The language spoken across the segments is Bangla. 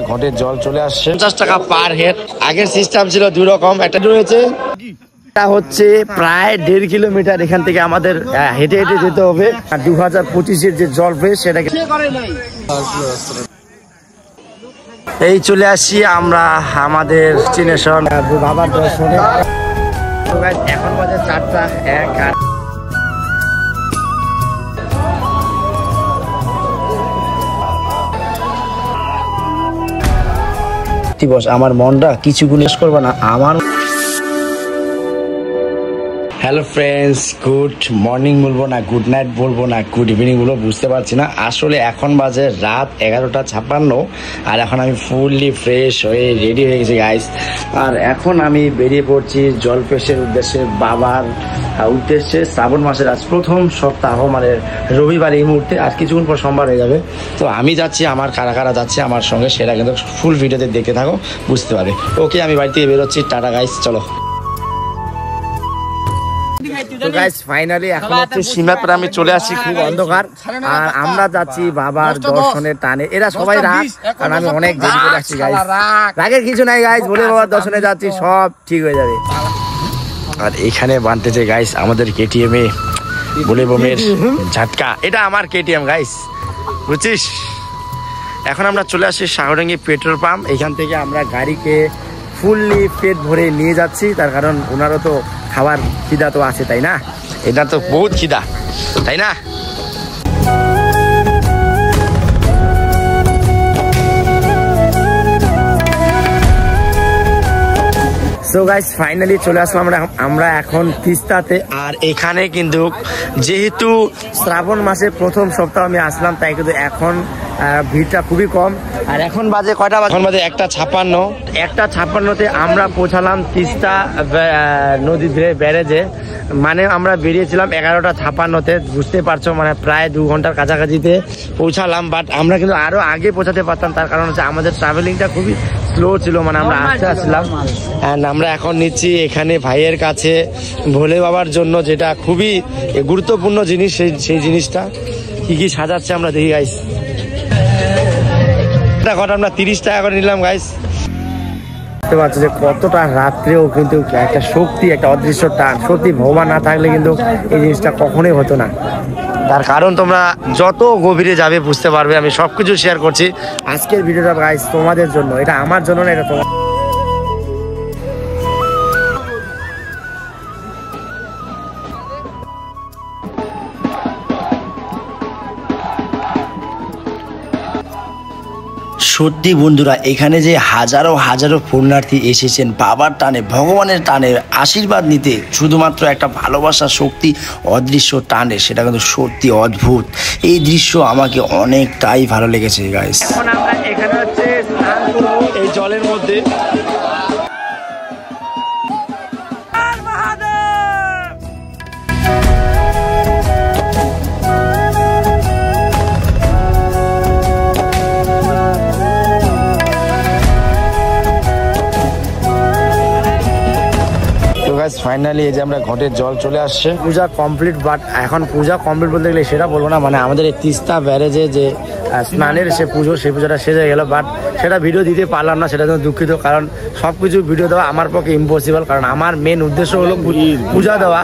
ঘটের জল চলে আসছে 50 টাকা পার হেড। আগের সিস্টেম ছিল দুই রকম, একটা রয়েছে এটা হচ্ছে প্রায় 1.5 কিলোমিটার এখান থেকে আমাদের হেঁটে হেঁটে যেতে হবে। আর 2025-এর যে জল ফেস সেটাকে এই চলে আসছি আমরা আমাদের চিনেশন বাবার দর্শনে। এখন বাজে 4:01। আমার মনটা কিছু গুণেশ করবে না আমার। হ্যালো ফ্রেন্ডস, গুড মর্নিং বলবো না, গুড নাইট বলবো না, গুড ইভিনিং বলবো বুঝতে পারছি না। আসলে এখন বাজে রাত 11:56 আর এখন আমি ফুললি ফ্রেশ হয়ে রেডি হয়ে গেছি গাইস। আর এখন আমি বেরিয়ে পড়ছি জলপেশের উদ্দেশ্যে, বাবার উদ্দেশ্যে। শ্রাবণ মাসের আজ প্রথম সপ্তাহ, মানে রবিবার এই মুহূর্তে, আর কিছুক্ষণ পর সোমবার হয়ে যাবে। তো আমি যাচ্ছি, আমার কারা কারা যাচ্ছে আমার সঙ্গে সেটা কিন্তু ফুল ভিডিওতে দেখতে থাকো, বুঝতে পারবে। ওকে, আমি বাড়ি থেকে বেরোচ্ছি, টাটা গাইস, চলো। তো গাইস ফাইনালি এখন হচ্ছে সীমাতপুরে আমি চলে আসছি, খুব অন্ধকার। আর আমরা যাচ্ছি বাবার দর্শনের টানে। এরা সবাই রাগ, কারণ আমি অনেক দেরি করে আসছি গাইস। রাগের কিছু নাই গাইস, বলে বাবার দর্শনে যাচ্ছি, সব ঠিক হয়ে যাবে। আর এখানে বানতেছে গাইস আমাদের কেটিএম এ বলে বোমের ঝাটকা। এটা আমার কেটিএম গাইস, বুঝছিস। এখন আমরা চলে আসছি সাগরডাঙ্গি পেট্রোল পাম্প। এখান থেকে আমরা গাড়িকে ফুললি পেট ভরে নিয়ে যাচ্ছি, তার কারণ ওনারও তো খাবার খিদা তো আছে, তাই না? এটা তো বহুত খিদা, তাই না? সো গাইস ফাইনালি চলে আসলাম আমরা এখন তিস্তাতে। আর এখানে কিন্তু যেহেতু শ্রাবণ মাসের প্রথম সপ্তাহ আমি আসলাম, তাই কিন্তু এখন ভিড়টা খুবই কম। আর এখন বাজে কয়টা? এখন বাজে 1:56। 1:56-তে আমরা পৌঁছালাম তিস্তা নদী ব্যারেজে। মানে আমরা বেরিয়েছিলাম 11:56-তে, বুঝতে পারছো, মানে প্রায় 2 ঘন্টার কাছাকাছিতে পৌঁছালাম। বাট আমরা কিন্তু আরো আগে পৌঁছাতে পারতাম, তার কারণ হচ্ছে আমাদের ট্রাভেলিংটা খুবই স্লো ছিল, মানে আমরা আস্তে আসলাম। অ্যান্ড আমরা এখন নিচ্ছি এখানে ভাইয়ের কাছে ভোলে বাবার জন্য, যেটা খুবই গুরুত্বপূর্ণ জিনিস, সেই জিনিসটা কি কি সাজাচ্ছে আমরা দেখি গাইস। আমরা 30 টাকা করে নিলাম গাইস। বুঝতে পারছো যে কতটা রাত্রেও কিন্তু একটা শক্তি, একটা অদৃশ্য টান, সত্যি ভগবান না থাকলে কিন্তু এই জিনিসটা কখনোই হতো না। তার কারণ তোমরা যত গভীরে যাবে বুঝতে পারবে। আমি সবকিছু শেয়ার করছি আজকের ভিডিওটা গাইস তোমাদের জন্য, এটা আমার জন্য না, এটা তোমার। সত্যি বন্ধুরা, এখানে যে হাজারো হাজারো পুণ্যার্থী এসেছেন বাবার টানে, ভগবানের টানে আশীর্বাদ নিতে, শুধুমাত্র একটা ভালোবাসা শক্তি অদৃশ্য টানে, সেটা কিন্তু সত্যি অদ্ভুত। এই দৃশ্য আমাকে অনেকটাই ভালো লেগেছে গাইস। এখন আমরা এখানে হচ্ছে স্নান করব এই জলের মধ্যে। ফাইনালি এই যে আমরা ঘটের জল চলে আসছে, পূজা কমপ্লিট। বাট এখন পূজা কমপ্লিট বলতে গেলে সেটা বলবো না, মানে আমাদের এই তিস্তা ব্যারেজে যে স্নানের সে পুজো, সেই পুজোটা সেরে গেল। বাট সেটা ভিডিও দিতে পারলাম না, সেটা জন্য দুঃখিত, কারণ সবকিছু ভিডিও দেওয়া আমার পক্ষে ইম্পসিবল, কারণ আমার মেন উদ্দেশ্য হলো পূজা দেওয়া।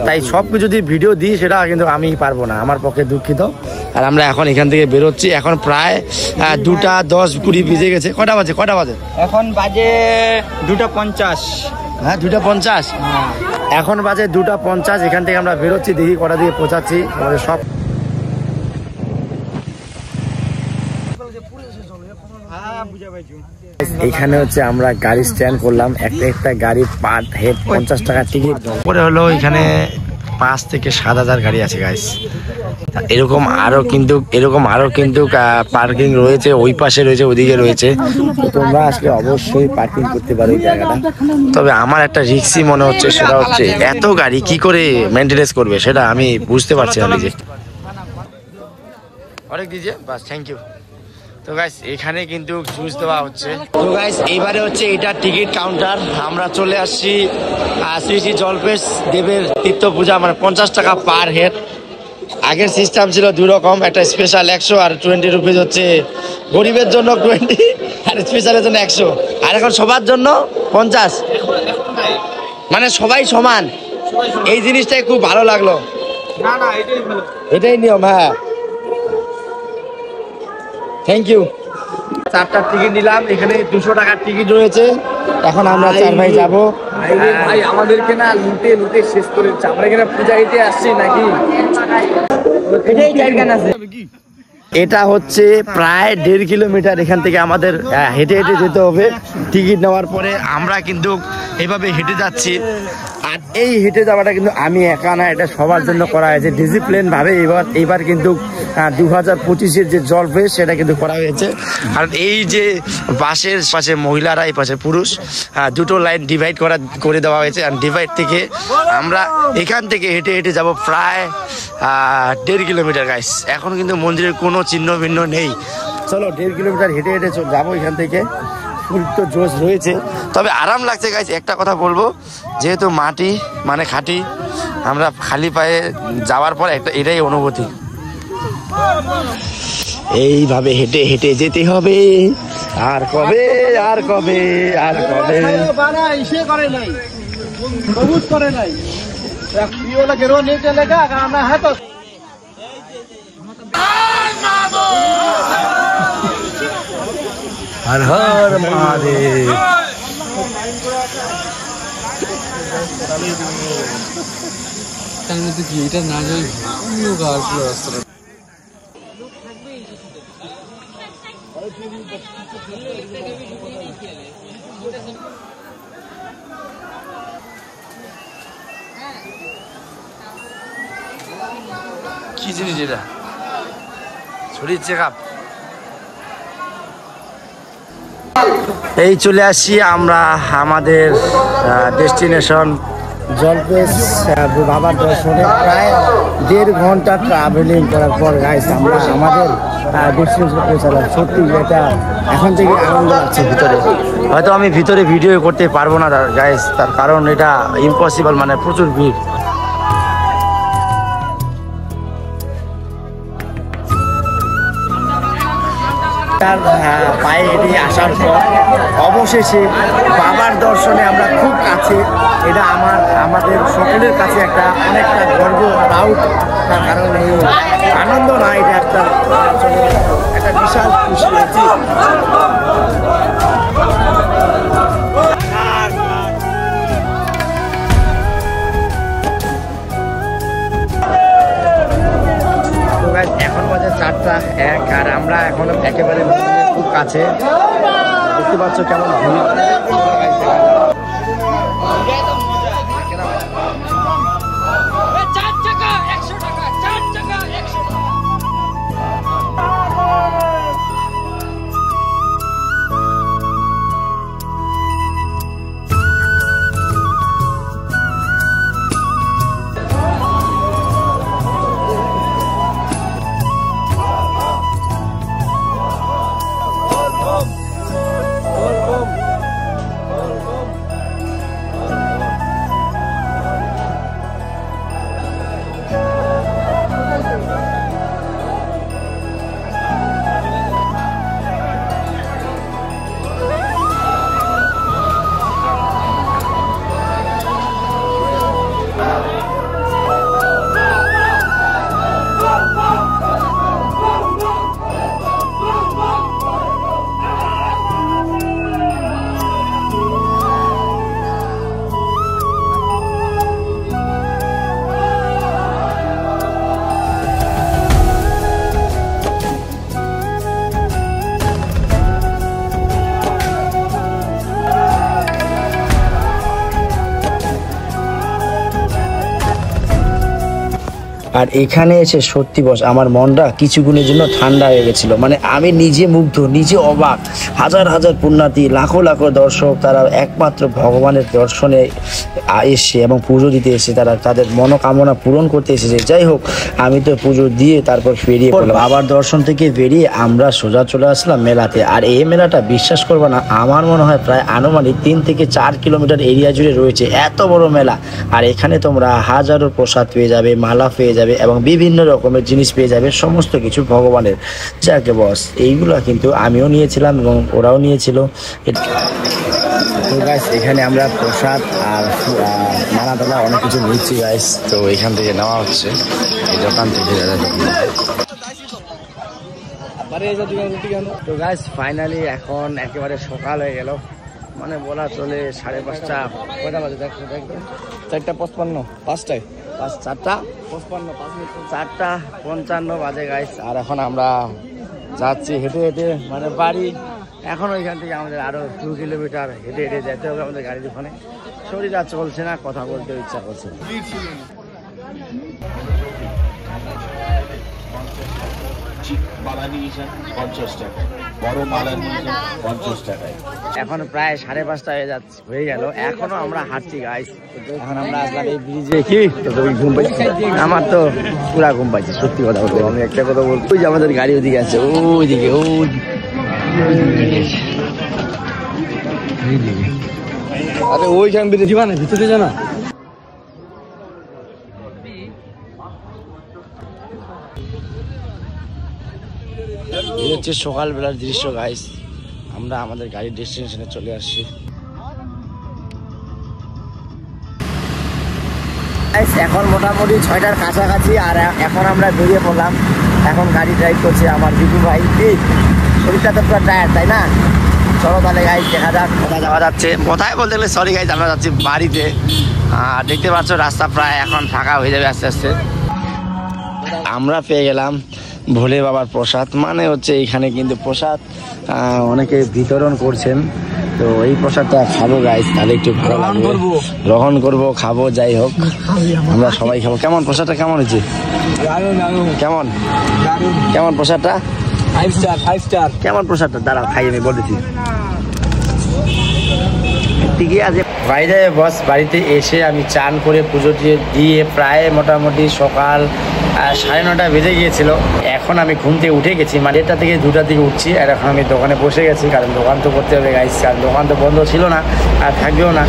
তাই সবকিছু যদি ভিডিও দিই সেটা কিন্তু আমি পারবো না, আমার পক্ষে দুঃখিত। আর আমরা এখন এখান থেকে বেরোচ্ছি, এখন প্রায় 2:10-20 বেজে গেছে। কটা বাজে? এখন বাজে 2:50। হ্যাঁ 2:50। এখন বাজে 2:50। এখান থেকে আমরা বেরোচ্ছি, দেখি কটা দিয়ে পৌঁছাচ্ছি। আমাদের সব এখানে হচ্ছে আমরা গাড়ি স্ট্যান্ড করলাম, একটা গাড়ি পার হেড 50 টাকা টিকিট পরে হলো। এখানে 5 থেকে 7,000 গাড়ি আছে গাইস। এরকম আরো কিন্তু পার্কিং রয়েছে, ওই পাশে রয়েছে, ওদিকে রয়েছে। তোমরা আসলে অবশ্যই পার্কিং করতে পারো এই জায়গাটা। তবে আমার একটা রিস্কি মনে হচ্ছে, সেটা হচ্ছে এত গাড়ি কি করে মেনটেনেন্স করবে, সেটা আমি বুঝতে পারছি না নিজে। অনেক দিয়েছে, বাস, থ্যাংক ইউ। তো গাইস এখানে কিন্তু জুস দেওয়া হচ্ছে। তো গাইস এইবারে হচ্ছে এটা টিকিট কাউন্টার। আমরা চলে আসছি শ্রী শ্রী জলপেশ দেবের তীর্থ পূজা, মানে 50 টাকা পার হেড। আগের সিস্টেম ছিল দুই রকম, একটা স্পেশাল 100 আর 20 রুপিস হচ্ছে গরিবের জন্য 20 আর স্পেশালের জন্য 100, আর এখন সবার জন্য 50, মানে সবাই সমান। এই জিনিসটাই খুব ভালো লাগলো। এটাই নিয়ম। হ্যাঁ, থ্যাংক ইউ। 4টা টিকিট নিলাম, এখানে 200 টাকার টিকিট রয়েছে। এখন আমরা 4 ভাই যাবো। ভাই আমাদেরকে না লুটে লুটে শেষ করেছে। আমরা এখানে পূজা দিতে আসছি নাকি? এটা হচ্ছে প্রায় 1.5 কিলোমিটার এখান থেকে আমাদের হেঁটে হেঁটে যেতে হবে। টিকিট নেওয়ার পরে আমরা কিন্তু এভাবে হেঁটে যাচ্ছি। আর এই হেঁটে যাওয়াটা কিন্তু আমি একা না, এটা সবার জন্য করা হয়েছে ডিসিপ্লিন ভাবে। এইবার কিন্তু 2025-এর যে জল ফেস সেটা কিন্তু করা হয়েছে। আর এই যে বাসের পাশে মহিলারা, এই পাশে পুরুষ, দুটো লাইন ডিভাইড করে দেওয়া হয়েছে। আর ডিভাইড থেকে আমরা এখান থেকে হেঁটে হেঁটে যাব প্রায় 1.5 কিলোমিটার গাইস। এখন কিন্তু মন্দিরের কোনো চিহ্ন ভিন্ন নেই। চলো 1.5 কিলোমিটার হেঁটে হেঁটে যাবো এখান থেকে। ফুল তো জোশ রয়েছে, তবে আরাম লাগছে গাইস। একটা কথা বলবো, যেহেতু মাটি মানে খাঁটি, আমরা খালি পায়ে যাওয়ার পর এটাই অনুভূতি। এইভাবে হেঁটে হেঁটে যেতে হবে। আর কবে আর কবে আর কবে। हर हर महादेव। এটা না যাই রাস্তাটা কি জিনিস এটা? শরীর চেক আপ। এই চলে আসছি আমরা আমাদের ডেস্টিনেশন জলপেশ বাবার দর্শনে। প্রায় 1.5 ঘন্টা ট্রাভেলিং করার পর গাইস আমরা আমাদের ডেস্টিনেশন পৌঁছালাম। সত্যি এটা এখন থেকে আনন্দ লাগছে ভিতরে। হয়তো আমি ভিতরে ভিডিও করতে পারবো না গাইস, তার কারণ এটা ইম্পসিবল, মানে প্রচুর ভিড়। পায়ে হেঁটে আসার পর অবশেষে বাবার দর্শনে আমরা খুব কাছে। এটা আমাদের সকলের কাছে অনেকটা গর্ব, প্রাউড। তার কারণ এই আনন্দ না, এটা একটা বিশাল খুশি। এখন বাজে 4টা 1 আর আমরা এখন একেবারে খুব কাছে। দেখতে পাচ্ছ কেমন ভিড়। আর এখানে এসে সত্যি বস আমার মনটা কিছুক্ষণের জন্য ঠান্ডা হয়ে গেছিল। মানে আমি নিজে মুগ্ধ, নিজে অবাক। হাজার হাজার পুণ্যার্থী, লাখো লাখো দর্শক, তারা একমাত্র ভগবানের দর্শনে এসে এবং পুজো দিতে এসে তারা তাদের মনোকামনা পূরণ করতে এসেছে। যাই হোক, আমি তো পুজো দিয়ে তারপর বেরিয়ে পড়লাম। বাবার দর্শন থেকে বেরিয়ে আমরা সোজা চলে আসলাম মেলাতে। আর এই মেলাটা বিশ্বাস করবো না, আমার মনে হয় প্রায় আনুমানিক 3 থেকে 4 কিলোমিটার এরিয়া জুড়ে রয়েছে। এত বড় মেলা। আর এখানে তোমরা হাজারো প্রসাদ পেয়ে যাবে, মালা পেয়ে যাবে, যাবে এবং বিভিন্ন রকমের জিনিস পেয়ে যাবে, সমস্ত কিছু ভগবানের। যাকে বস এইগুলো কিন্তু আমিও নিয়েছিলাম এবং ওরাও নিয়েছিল। তো গাইস এখানে আমরা প্রসাদ আর মালা টালা অনেক কিছু নিচ্ছি গাইস। তো এখান থেকে নেওয়া হচ্ছে এই দোকান থেকে। তো গাইস ফাইনালি এখন একেবারে সকাল হয়ে গেল, মানে বলা চলে 5:30। কয়টা বাজে দেখ? 4:55, 5টায় 4:55 বাজে গাইস। আর এখন আমরা যাচ্ছি হেঁটে হেঁটে, মানে বাড়ি এখন ওইখান থেকে আমাদের আরো 2 কিলোমিটার হেঁটে হেঁটে যেতে হবে আমাদের গাড়ির ওখানে। শরীর আর চলছে না, কথা বলতে ইচ্ছা করছে। এখন প্রায় 5:30 হয়ে গেল, এখনো আমরা হাঁটছি গাইস। এখন আমরা আসলাম এই ব্রিজে। কি ঘুম পাইছি? আমার তো পুরা ঘুম পাইছি, সত্যি কথা বলবো। আমি একটা কথা বলবো, ওই যে আমাদের গাড়ি ওদিকে আছে, ওইদিকে আরে ওইখান থেকে দিবা না, ভিতরে জানা। এই হচ্ছে সকালবেলার দৃশ্য গাইস। আমরা আমাদের গাড়ির ডেস্টিনেশনে চলে আসছি। এখন মোটামুটি 6টার কাছাকাছি, আর এখন আমরা বেরিয়ে পড়লাম। এখন গাড়ি ড্রাইভ করছে আমার বিপু ভাই। শরীরটা তো পুরো টায়ার, তাই না? চলো তাহলে গাইস দেখা যাক কোথায় যাওয়া যাচ্ছে। কোথায় বলতে গেলে সরি গাইস, আমরা যাচ্ছি বাড়িতে। দেখতে পাচ্ছ রাস্তা প্রায় এখন ফাঁকা হয়ে যাবে আস্তে আস্তে। আমরা পেয়ে গেলাম ভোলে বাবার প্রসাদ, মানে হচ্ছে এইখানে কিন্তু প্রসাদ অনেকে বিতরণ করছেন। তো এই প্রসাদটা খাবো গাইস, তাহলে একটু ভালো লাগবে। গ্রহণ করবো, খাবো, যাই হোক আমরা সবাই খাবো। কেমন প্রসাদটা কেমন হয়েছে? কেমন কেমন প্রসাদটা? 5 স্টার। কেমন প্রসাদটা? দাঁড়াও খাই, আমি বলতেছি। ঠিকই আছে বাইরে বস। বাড়িতে এসে আমি চান করে পুজো দিয়ে প্রায় মোটামুটি সকাল 9:30 বেজে গিয়েছিল। এখন আমি ঘুম থেকে উঠে গেছি, মানে 1টা থেকে 2টার দিকে উঠছি। আর এখন আমি দোকানে বসে গেছি, কারণ দোকান তো করতে হবে গাইস, কারণ দোকান তো বন্ধ ছিল না আর থাকবেও না।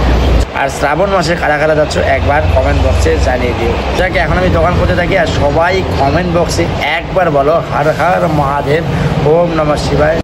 আর শ্রাবণ মাসে কারা কারা যাচ্ছ একবার কমেন্ট বক্সে জানিয়ে দিও। যাকে এখন আমি দোকান করতে থাকি, আর সবাই কমেন্ট বক্সে একবার বলো হর হর মহাদেব, ওম নমঃ শিবায়।